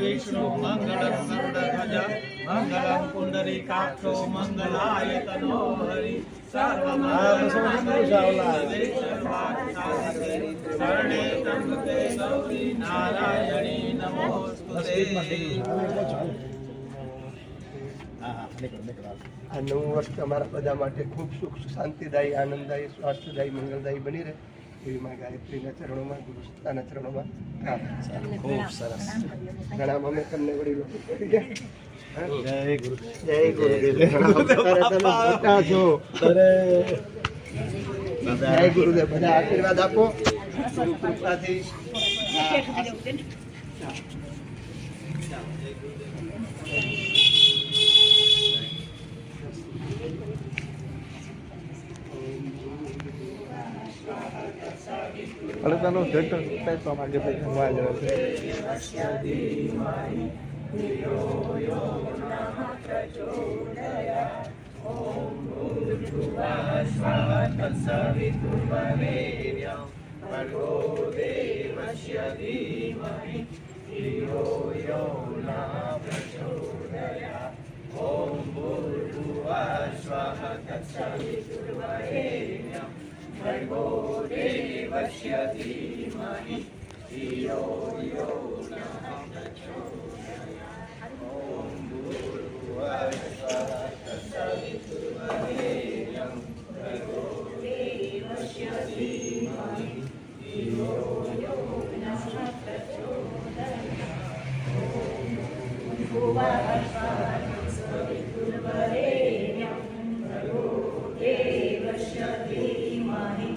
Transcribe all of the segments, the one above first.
विष्णु मंगलम गरुड़ध्वज मंगलम पुंडरीकाक्षो मंगलायतनो हरि शरणे त्र्यंबके गौरी नारायणी नमोस्तुते। આ નવું વર્ષ તમારા બધા માટે ખૂબ સુખ શાંતિદાયી આનંદદાયી સ્વાસ્થ્યદાયી મંગલદાયી બની રહે એવી માં ગાયત્રીના ચરણોમાં ગુરુ સત્તાના ચરણોમાં ખૂબ સરસ ઘણા અમે તમને વડીલો કરી ગયા જય ગુરુ જય ગુરુદેવ બધા આશીર્વાદ આપો ગુરુ કૃપાથી Kalau kalau jodoh kita sama kita semua aja. भर्गो देवस्य धीमहि धियो यो नः प्रचोदयात्। ॐ भूर्भुवः स्वः तत्सवितुर्वरेण्यं भर्गो देवस्य धीमहि धियो यो नः प्रचोदयात्। ॐ भूर्भुवः स्वः तत्सवितुर्वरेण्यं भर्गो देवस्य धीमहि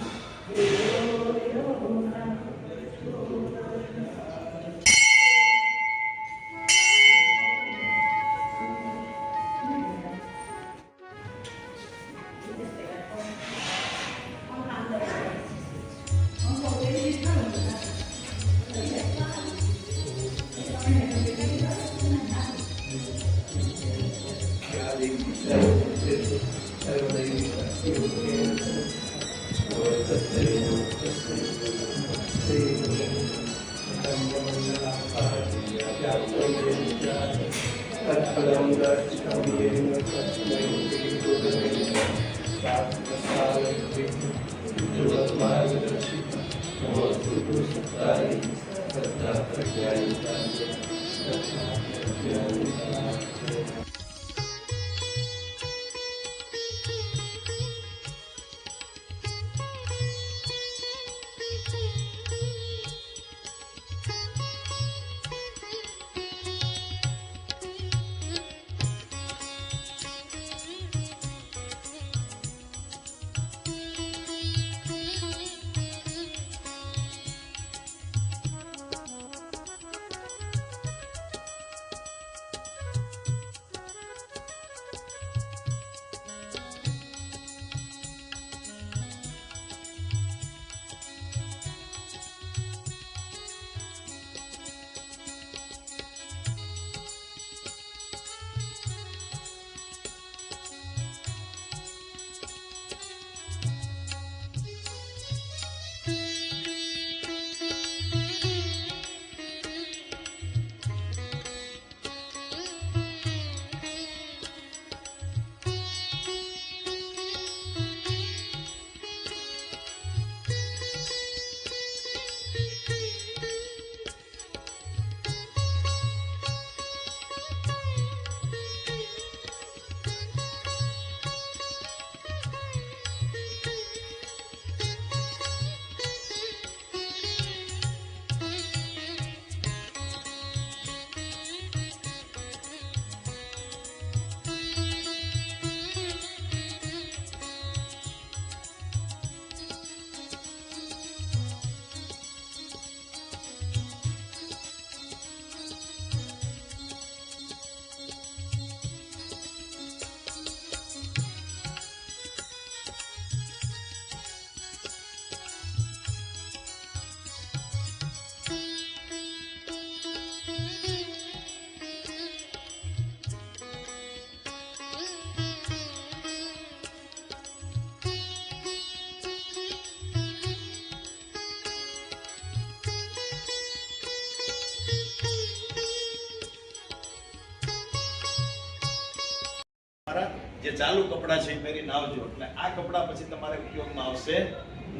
જે ચાલુ કપડાં છે એ પહેરીને આવજો. એટલે આ કપડાં પછી તમારે ઉપયોગમાં આવશે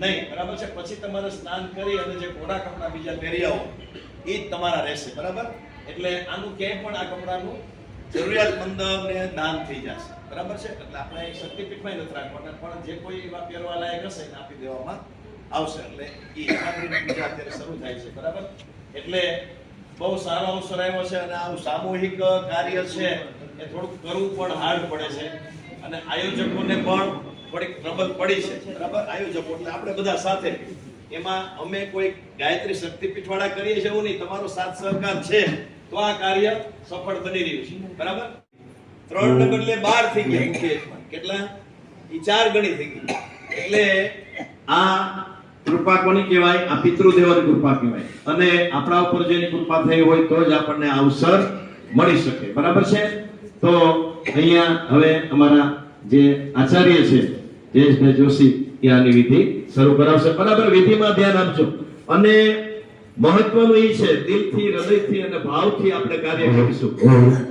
નહીં, બરાબર છે. પછી તમારે સ્નાન કરી અને જે કોરા કપડાં બીજા પહેરી આવો એ જ તમારા રહેશે, બરાબર. એટલે આનું ક્યાંય પણ આ કપડાનું જરૂરિયાતમંદને દાન થઈ જશે, બરાબર છે. એટલે આપણે શક્તિપીઠમાં નથી રાખવાના, પણ જે કોઈ એવા પહેરવા લાયક હશે એને આપી દેવામાં આવશે. એટલે એ હેમાદ્રીની પૂજા અત્યારે શરૂ થાય છે, બરાબર. એટલે બહુ સારો અવસર આવ્યો છે અને આવું સામૂહિક કાર્ય છે એ થોડુંક કરવું પણ હાર્ડ પડે છે અને આયોજકોને પણ થોડીક ટ્રબલ પડી છે, બરાબર. આયોજકો એટલે આપણે બધા સાથે, એમાં અમે કોઈ ગાયત્રી શક્તિપીઠ વાળા કરીએ છીએ એવું નહીં, તમારો સાથ સહકાર છે તો આ કાર્ય સફળ બની રહ્યું છે, બરાબર. 3 ને બદલે 12 થઈ ગયા મુખ્ય યજમાન. કેટલા? એ 4 ગણી થઈ ગઈ. એટલે આ કૃપા કોની કહેવાય? આ પિતૃદેવની કૃપા કહેવાય. અને આપણા ઉપર જેની કૃપા થઈ હોય તો જ આપણને આ અવસર મળી શકે, બરાબર છે. તો અહીંયા હવે અમારા જે આચાર્ય છે જયેશભાઈ જોશી એ આની વિધિ શરૂ કરાવશે, બરાબર. વિધિમાં ધ્યાન આપજો. અને મહત્વનું એ છે દિલથી, હૃદયથી અને ભાવથી આપણે કાર્ય કરીશું.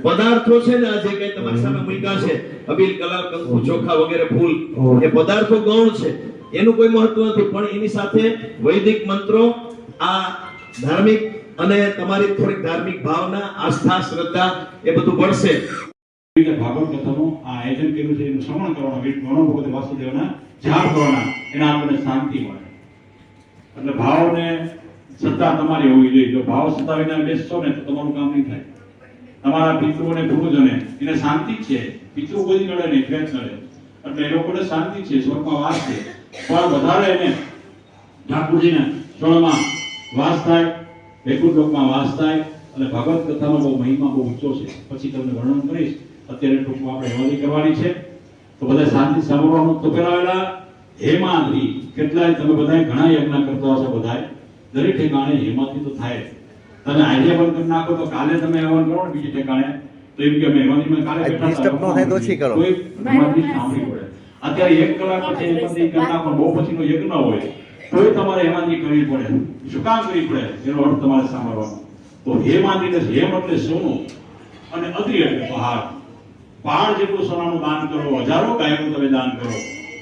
પદાર્થો છે ને, આ જે કઈ તમારી સામે મૂક્યા છે, અબીલ, કલર, કંકુ, ચોખા વગેરે ફૂલ, એ પદાર્થો ગૌણ છે, એનું કોઈ મહત્વ નથી. પણ એની સાથે વૈદિક મંત્રો, આ ધાર્મિક અને તમારી થોડીક ધાર્મિક ભાવના, આસ્થા, શ્રદ્ધા એ બધું ભળશે. ભાગવત કથાનું આ આયોજન કર્યું છે, એનું શ્રવણ કરવાનું, ઘણો ભગવત વાસુદેવના જાપ કરવાના, એના આપણને શાંતિ મળે. એટલે ભાવને શ્રદ્ધા તમારી હોવી જોઈએ. જો ભાવ શ્રદ્ધા વિના બેસશો ને તો તમારું કામ નહીં થાય. તમારા પિતૃઓને, પૂર્વજોને એને શાંતિ છે, પિતૃ કોઈ નડે નહીં, ફેર નડે, એટલે એ લોકોને શાંતિ છે, સ્વર્ગમાં વાસ છે. પણ વધારે એને ઠાકોરજીના સ્વર્ગમાં વાસ થાય, વૈકુંઠ લોકમાં વાસ થાય. અને ભગવત કથાનો બહુ મહિમા બહુ ઊંચો છે, પછી તમને વર્ણન કરીશ. અત્યારે ટૂંકમાં આપણે હેમાદ્રી કરવાની છે, તો બધા શાંતિ સાંભળવાનું. તો પેલા હેમાદ્રી કેટલાય તમે બધા ઘણા યજ્ઞ કરતા હશો, બધા દરેક ઠેકાણે હેમાદ્રી તો થાય. તમે આજે પણ કરી નાખો તો કાલે તમે હવન કરો ને બીજે ઠેકાણે, તો એમ કે અમે હેમાદ્રીમાં કાલે ડિસ્ટર્બ ન થાય તો ઓછી કરો. કોઈ હેમાદ્રી સાંભળવી પડે. અત્યારે 1 કલાક પછી હેમાદ્રી કરી નાખો, બહુ પછીનો યજ્ઞ હોય તોય તમારે હેમાદ્રી કરવી પડે. શું કામ કરવી પડે એનો અર્થ તમારે સાંભળવાનો. તો હેમાદ્રી હેમ એટલે સોનું અને અદ્રી એટલે પહાડ. પહાડ જેટલું સોનાનું દાન કરો, હજારો ગાયનું તમે દાન કરો,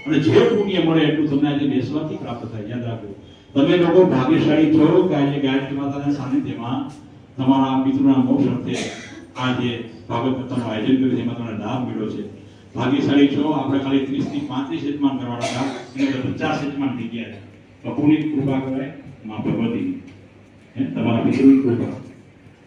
અને જે પુણ્ય મળે એટલું તમને આજે બેસવાથી પ્રાપ્ત થાય. યાદ રાખો, તમે લોકો ભાગ્યશાળી છો કે આજે ગાયત્રી માતાના સાનિધ્યમાં તમારા પિતૃના મોક્ષ અર્થે આ જે ભાગવત કથાનું આયોજન કર્યું છે એમાં તમને લાભ મળ્યો છે. ભાગ્યશાળી છો. આપણે ખાલી 30 થી 35 યજમાન કરવાના હતા, એને 50 યજમાન થઈ ગયા છે. બપુની કૃપા કરાય માં ભગવતી, તમારા પિતૃની કૃપા.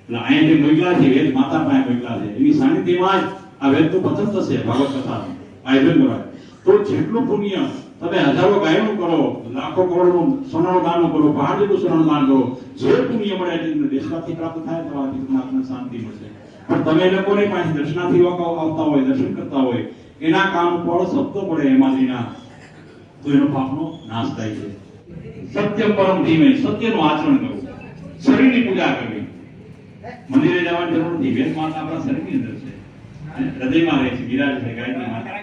એટલે અહીંયા જે મહિલા છે, વેદ માતા પાસે મહિલા છે, એની સાનિધ્યમાં જ આ વેદનું પતન થશે. ભાગવત કથાનું આયોજન કરાય તો જેટલું પુણ્ય તમે હજારો ગાયનું કરો, લાખો કરોડનું સોનાનું દાન કરો, પહાડ જેટલું સોનાનું દાન કરો, જે પુણ્ય મળે એટલે દેશમાંથી પ્રાપ્ત થાય, તમારા પિતૃને શાંતિ મળશે. પણ તમે લોકોને પાસે દર્શનાર્થી આવતા હોય, દર્શન કરતા હોય, એના કામ પર શબ્દો પડે હેમાદ્રીના, તો એનો પાપનો નાશ થાય છે. સત્ય પરમ ધીમે, સત્યનું આચરણ કરવું, શરીરની પૂજા કરવી. મંદિરે જવાની જરૂર નથી, વેદ માતા આપણા શરીરની અંદર છે, હૃદયમાં રહે છે, વિરાજ છે ગાયત્રી માતા.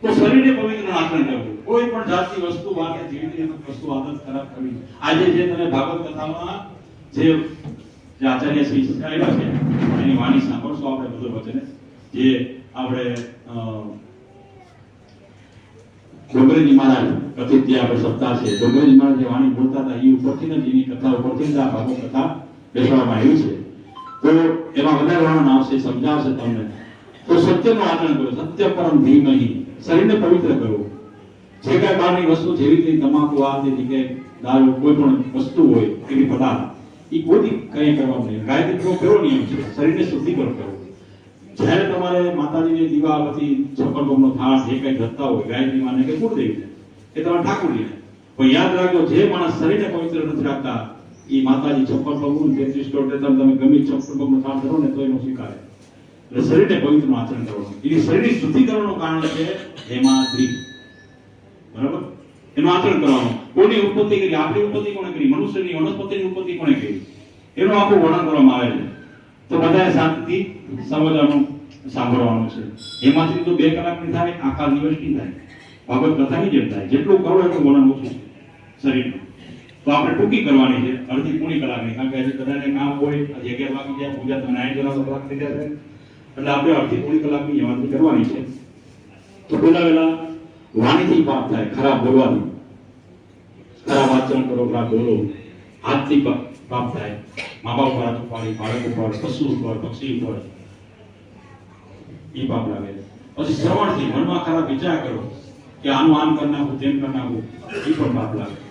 તો શરીરને પવિત્ર આચરણ કરવું. કોઈ પણ જાતની વસ્તુ વાગે જીવતી વસ્તુ આદત ખરાબ કરવી. આજે જે તમે ભાગવત કથામાં જે આચાર્ય શ્રી આવ્યા છે એની વાણી સાંભળશો આપણે બધું વચને. જે આપણે ડોંગરેજી મહારાજ કથિત જે આપણે સપ્તાહ છે, ડોંગરેજી મહારાજ જે વાણી બોલતા હતા એ ઉપરથી જ એની કથા ઉપરથી જ આ ભાગવત કથા બેસવામાં આવી છે. તો એમાં વધારે વર્ણન આવશે, સમજાવશે તમને. તો સત્યનું આચરણ કરો, સત્ય પરમ ધીમહિ, શરીરને પવિત્ર કરો. જે કઈ બહારની વસ્તુ જેવી રીતે તમાકુ, આ તે જગ્યાએ દારૂ, કોઈ પણ વસ્તુ હોય એવી પદાર્થ એ કોઈ કઈ કરવાનું નહીં. ગાયત્રીનો કેવો નિયમ છે? શરીરને શુદ્ધિકરણ કરવું. જ્યારે તમારે માતાજીને દીવાબત્તી, છપ્પનભોગનો થાળ જે કઈ ધરતા હોય, ગાયત્રી માને કે કુળદેવીને, એ તમારે ઠાકોરજીને. પણ યાદ રાખજો, જે માણસ શરીરને પવિત્ર નથી રાખતા એ માતાજી 56 33 ટોટલ તમે ગમે 56 ભોગનો થાળ ધરો ને તો એનો સ્વીકારે. એટલે શરીરને પવિત્રનું આચરણ કરવાનું. એની શરીરની શુદ્ધિકરણનું કારણ છે હેમાદ્રી, બરાબર? એનું આચરણ કરવાનું. કોની ઉત્પત્તિ કરી? આપણી ઉત્પત્તિ કોણે કરી? મનુષ્યની, વનસ્પતિની ઉત્પત્તિ કોણે કરી? એનું આખું વર્ણન કરવામાં આવે છે. તો બધાએ શાંતિથી સમજવાનું, સાંભળવાનું છે. હેમાદ્રી તો 2 કલાકની થાય, આખા દિવસની થાય, ભાગવત કથાની જેમ થાય. જેટલું કરો એટલું વર્ણન ઓછું શરીરનું. તો આપણે ટૂંકી કરવાની છે, અડધી પોણી કલાકની, કારણ કે હજી બધાને કામ હોય, 11 વાગી જાય, પૂજા તમે 9 કલાક થઈ જશે, એટલે આપણે અડધી પોણી કલાકની હેમાદ્રી કરવાની છે. તો પેલા વાણીથી પાપ થાય, ખરાબ બોલવાથી, ખરાબ આચરણ કરો, ખરાબ બોલો, હાથથી પાપ થાય, મા બાપ પર હાથ ઉપાડી, બાળક ઉપર, પશુ ઉપર, પક્ષી ઉપર, એ પાપ લાગે. પછી શ્રવણથી મનમાં ખરાબ વિચાર કરો કે આનું આમ કરી નાખું, તેમ કરી નાખું, એ પણ પાપ લાગે.